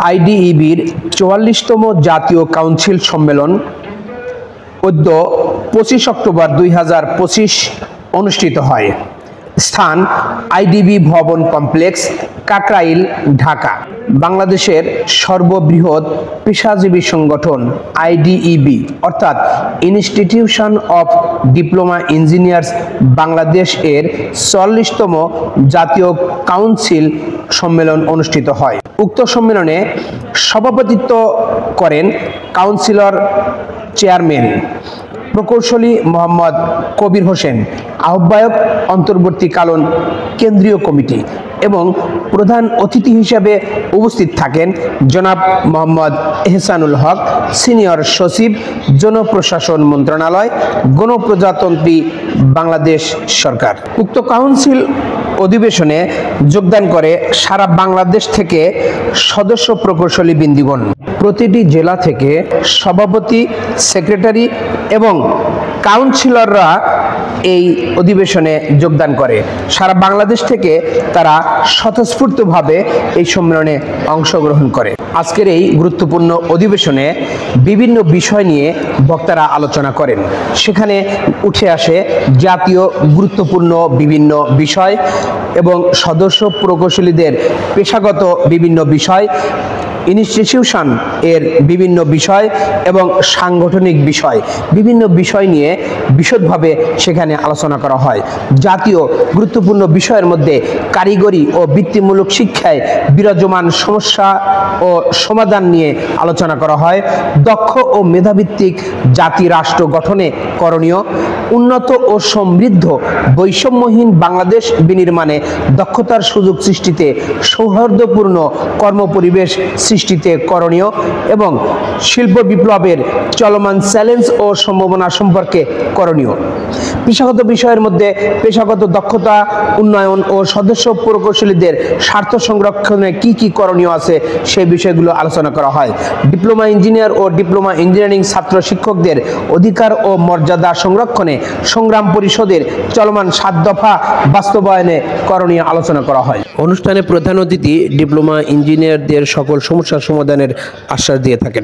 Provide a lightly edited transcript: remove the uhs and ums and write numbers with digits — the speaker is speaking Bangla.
আইডিইবির ৪৪তম জাতীয় কাউন্সিল সম্মেলন অদ্য ২৫ অক্টোবর ২০২৫ অনুষ্ঠিত হয়। স্থান আইডিবি ভবন কমপ্লেক্স, কাকরাইল, ঢাকা। বাংলাদেশের সর্ববৃহৎ পেশাজীবী সংগঠন আইডিইবি অর্থাৎ institution of diploma engineers Bangladesh এর ৪৪তম জাতীয় কাউন্সিল সম্মেলন অনুষ্ঠিত হয়। উক্ত সম্মেলনে সভাপতিত্ব করেন কাউন্সিলর চেয়ারম্যান প্রকৌশলী মোহাম্মদ কবির হোসেন, আহ্বায়ক অন্তর্বর্তীকালীন কেন্দ্রীয় কমিটি, এবং প্রধান অতিথি হিসেবে উপস্থিত থাকেন জনাব মোহাম্মদ এহসানুল হক, সিনিয়র সচিব, জনপ্রশাসন মন্ত্রণালয়, গণপ্রজাতন্ত্রী বাংলাদেশ সরকার। উক্ত কাউন্সিল অধিবেশনে যোগদান করে সারা বাংলাদেশ থেকে সদস্য প্রকৌশলী বৃন্দগণ। প্রতিটি জেলা থেকে সভাপতি, সেক্রেটারি এবং কাউন্সিলররা এই অধিবেশনে যোগদান করে। সারা বাংলাদেশ থেকে তারা স্বতঃস্ফূর্তভাবে এই সম্মেলনে অংশগ্রহণ করে। আজকের এই গুরুত্বপূর্ণ অধিবেশনে বিভিন্ন বিষয় নিয়ে বক্তারা আলোচনা করেন। সেখানে উঠে আসে জাতীয় গুরুত্বপূর্ণ বিভিন্ন বিষয় এবং সদস্য প্রকৌশলীদের পেশাগত বিভিন্ন বিষয়, ইনস্টিটিউশন এর বিভিন্ন বিষয় এবং সাংগঠনিক বিষয়, বিভিন্ন বিষয় নিয়ে বিশদভাবে সেখানে আলোচনা করা হয়। জাতীয় গুরুত্বপূর্ণ বিষয়ের মধ্যে কারিগরি ও বৃত্তিমূলক শিক্ষায় বিরাজমান সমস্যা ও সমাধান নিয়ে আলোচনা করা হয়। দক্ষ ও মেধাভিত্তিক জাতি রাষ্ট্র গঠনে করণীয়, উন্নত ও সমৃদ্ধ বৈষম্যহীন বাংলাদেশ বিনির্মাণে দক্ষতার সুযোগ সৃষ্টিতে, সৌহার্দ্যপূর্ণ কর্মপরিবেশ সৃষ্টিতে করণীয় এবং শিল্প বিপ্লবের চলমান চ্যালেঞ্জ ও সম্ভাবনা সম্পর্কে করণীয়। পেশাগত বিষয়ের মধ্যে পেশাগত দক্ষতা উন্নয়ন ও সদস্য প্রকৌশলীদের স্বার্থ সংরক্ষণে কি কি করণীয় আছে সেই বিষয়গুলো আলোচনা করা হয়। ডিপ্লোমা ইঞ্জিনিয়ার ও ডিপ্লোমা ইঞ্জিনিয়ারিং ছাত্র শিক্ষকদের অধিকার ও মর্যাদা সংরক্ষণে সংগ্রাম পরিষদের চলমান ৭ দফা বাস্তবায়নে করণীয় আলোচনা করা হয়। অনুষ্ঠানে প্রধান অতিথি ডিপ্লোমা ইঞ্জিনিয়ারদের সকল সমস্যার সমাধানের আশ্বাস দিয়ে থাকেন।